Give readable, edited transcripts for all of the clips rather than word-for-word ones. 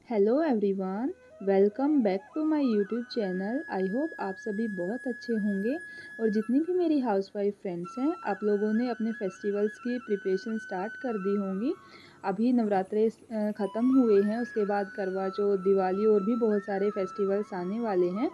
Hello everyone, welcome back to my YouTube channel. I hope आप सभी बहुत अच्छे होंगे और जितनी भी मेरी हाउसवाइफ फ्रेंड्स हैं आप लोगों ने अपने फेस्टिवल्स की प्रिपरेशन स्टार्ट कर दी होंगी। अभी नवरात्रे ख़त्म हुए हैं, उसके बाद करवा चौथ, दिवाली और भी बहुत सारे फेस्टिवल्स आने वाले हैं।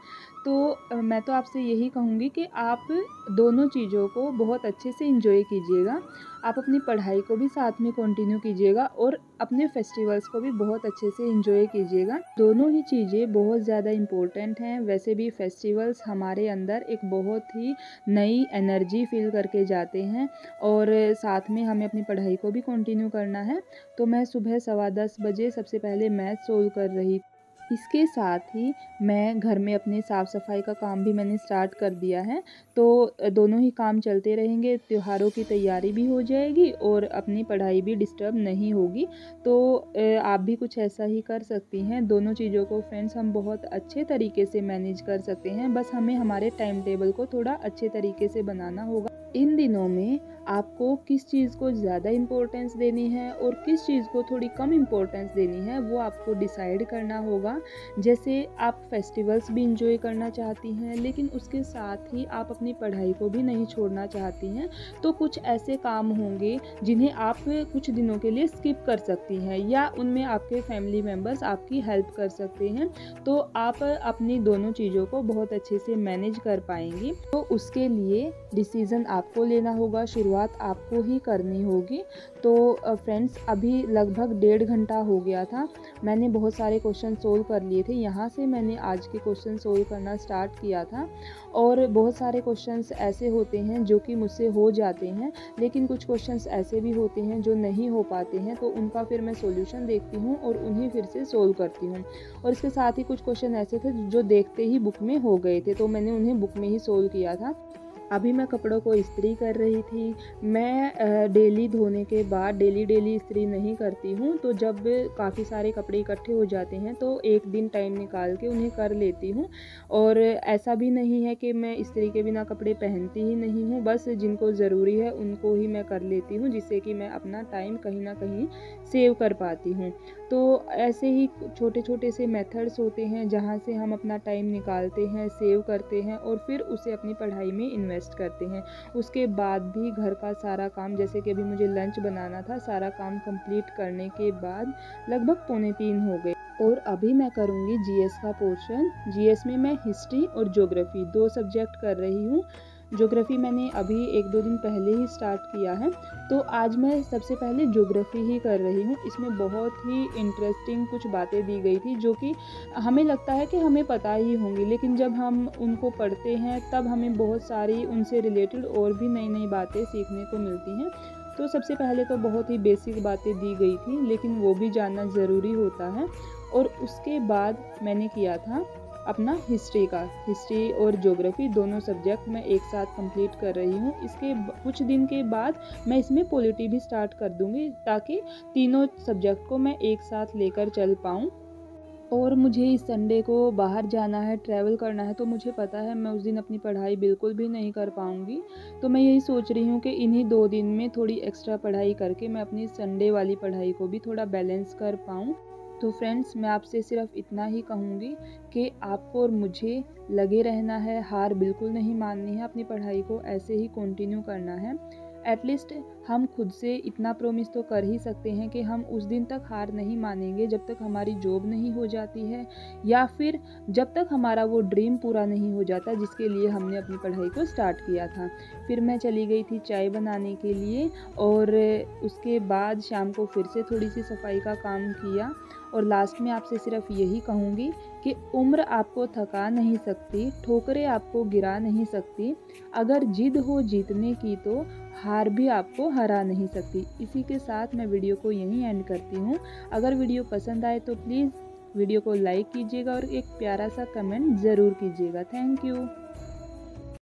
तो मैं तो आपसे यही कहूँगी कि आप दोनों चीज़ों को बहुत अच्छे से इंजॉय कीजिएगा। आप अपनी पढ़ाई को भी साथ में कंटिन्यू कीजिएगा और अपने फेस्टिवल्स को भी बहुत अच्छे से इंजॉय कीजिएगा। दोनों ही चीज़ें बहुत ज़्यादा इम्पोर्टेंट हैं। वैसे भी फेस्टिवल्स हमारे अंदर एक बहुत ही नई एनर्जी फील करके जाते हैं और साथ में हमें अपनी पढ़ाई को भी कंटिन्यू करना है। तो मैं सुबह 10:15 बजे सबसे पहले मैथ सोल्व कर रही। इसके साथ ही मैं घर में अपने साफ़ सफाई का काम भी मैंने स्टार्ट कर दिया है। तो दोनों ही काम चलते रहेंगे, त्योहारों की तैयारी भी हो जाएगी और अपनी पढ़ाई भी डिस्टर्ब नहीं होगी। तो आप भी कुछ ऐसा ही कर सकती हैं। दोनों चीज़ों को फ्रेंड्स हम बहुत अच्छे तरीके से मैनेज कर सकते हैं, बस हमें हमारे टाइम टेबल को थोड़ा अच्छे तरीके से बनाना होगा। इन दिनों में आपको किस चीज़ को ज़्यादा इम्पोर्टेंस देनी है और किस चीज़ को थोड़ी कम इम्पोर्टेंस देनी है वो आपको डिसाइड करना होगा। जैसे आप फेस्टिवल्स भी इंजॉय करना चाहती हैं लेकिन उसके साथ ही आप अपनी पढ़ाई को भी नहीं छोड़ना चाहती हैं, तो कुछ ऐसे काम होंगे जिन्हें आप कुछ दिनों के लिए स्किप कर सकती हैं या उनमें आपके फैमिली मेम्बर्स आपकी हेल्प कर सकते हैं। तो आप अपनी दोनों चीज़ों को बहुत अच्छे से मैनेज कर पाएंगी। तो उसके लिए डिसीज़न आपको लेना होगा, शुरुआत आपको ही करनी होगी। तो फ्रेंड्स अभी लगभग 1.5 घंटा हो गया था। मैंने बहुत सारे क्वेश्चन सोल्व कर लिए थे। यहाँ से मैंने आज के क्वेश्चन सोल्व करना स्टार्ट किया था और बहुत सारे क्वेश्चंस ऐसे होते हैं जो कि मुझसे हो जाते हैं, लेकिन कुछ क्वेश्चंस ऐसे भी होते हैं जो नहीं हो पाते हैं। तो उनका फिर मैं सॉल्यूशन देखती हूँ और उन्हें फिर से सोल्व करती हूँ। और इसके साथ ही कुछ क्वेश्चन ऐसे थे जो देखते ही बुक में हो गए थे, तो मैंने उन्हें बुक में ही सोल्व किया था। अभी मैं कपड़ों को इस्त्री कर रही थी। मैं डेली धोने के बाद डेली इस्त्री नहीं करती हूँ, तो जब काफ़ी सारे कपड़े इकट्ठे हो जाते हैं तो एक दिन टाइम निकाल के उन्हें कर लेती हूँ। और ऐसा भी नहीं है कि मैं इस्त्री के बिना कपड़े पहनती ही नहीं हूँ, बस जिनको ज़रूरी है उनको ही मैं कर लेती हूँ, जिससे कि मैं अपना टाइम कहीं ना कहीं सेव कर पाती हूँ। तो ऐसे ही छोटे छोटे से मेथड्स होते हैं जहाँ से हम अपना टाइम निकालते हैं, सेव करते हैं और फिर उसे अपनी पढ़ाई में इन्वेस्ट करते हैं। उसके बाद भी घर का सारा काम, जैसे कि अभी मुझे लंच बनाना था, सारा काम कंप्लीट करने के बाद लगभग 2:45 हो गए। और अभी मैं करूँगी जीएस का पोर्शन। जीएस में मैं हिस्ट्री और ज्योग्राफी 2 सब्जेक्ट कर रही हूँ। ज्योग्राफी मैंने अभी 1-2 दिन पहले ही स्टार्ट किया है, तो आज मैं सबसे पहले ज्योग्राफी ही कर रही हूँ। इसमें बहुत ही इंटरेस्टिंग कुछ बातें दी गई थी जो कि हमें लगता है कि हमें पता ही होंगी, लेकिन जब हम उनको पढ़ते हैं तब हमें बहुत सारी उनसे रिलेटेड और भी नई नई बातें सीखने को मिलती हैं। तो सबसे पहले तो बहुत ही बेसिक बातें दी गई थी, लेकिन वो भी जानना ज़रूरी होता है। और उसके बाद मैंने किया था अपना हिस्ट्री और ज्योग्राफी दोनों सब्जेक्ट मैं एक साथ कंप्लीट कर रही हूँ। इसके कुछ दिन के बाद मैं इसमें पॉलिटी भी स्टार्ट कर दूँगी, ताकि तीनों सब्जेक्ट को मैं एक साथ लेकर चल पाऊँ। और मुझे इस संडे को बाहर जाना है, ट्रैवल करना है, तो मुझे पता है मैं उस दिन अपनी पढ़ाई बिल्कुल भी नहीं कर पाऊँगी। तो मैं यही सोच रही हूँ कि इन्हीं 2 दिन में थोड़ी एक्स्ट्रा पढ़ाई करके मैं अपनी संडे वाली पढ़ाई को भी थोड़ा बैलेंस कर पाऊँ। तो फ्रेंड्स मैं आपसे सिर्फ इतना ही कहूँगी कि आपको और मुझे लगे रहना है, हार बिल्कुल नहीं माननी है, अपनी पढ़ाई को ऐसे ही कंटिन्यू करना है। एटलीस्ट हम खुद से इतना प्रॉमिस तो कर ही सकते हैं कि हम उस दिन तक हार नहीं मानेंगे जब तक हमारी जॉब नहीं हो जाती है, या फिर जब तक हमारा वो ड्रीम पूरा नहीं हो जाता जिसके लिए हमने अपनी पढ़ाई को स्टार्ट किया था। फिर मैं चली गई थी चाय बनाने के लिए और उसके बाद शाम को फिर से थोड़ी सी सफाई का काम किया। और लास्ट में आपसे सिर्फ यही कहूँगी कि उम्र आपको थका नहीं सकती, ठोकरें आपको गिरा नहीं सकती। अगर जिद हो जीतने की तो हार भी आपको हरा नहीं सकती। इसी के साथ मैं वीडियो को यहीं एंड करती हूँ। अगर वीडियो पसंद आए तो प्लीज़ वीडियो को लाइक कीजिएगा और एक प्यारा सा कमेंट ज़रूर कीजिएगा। Thank you.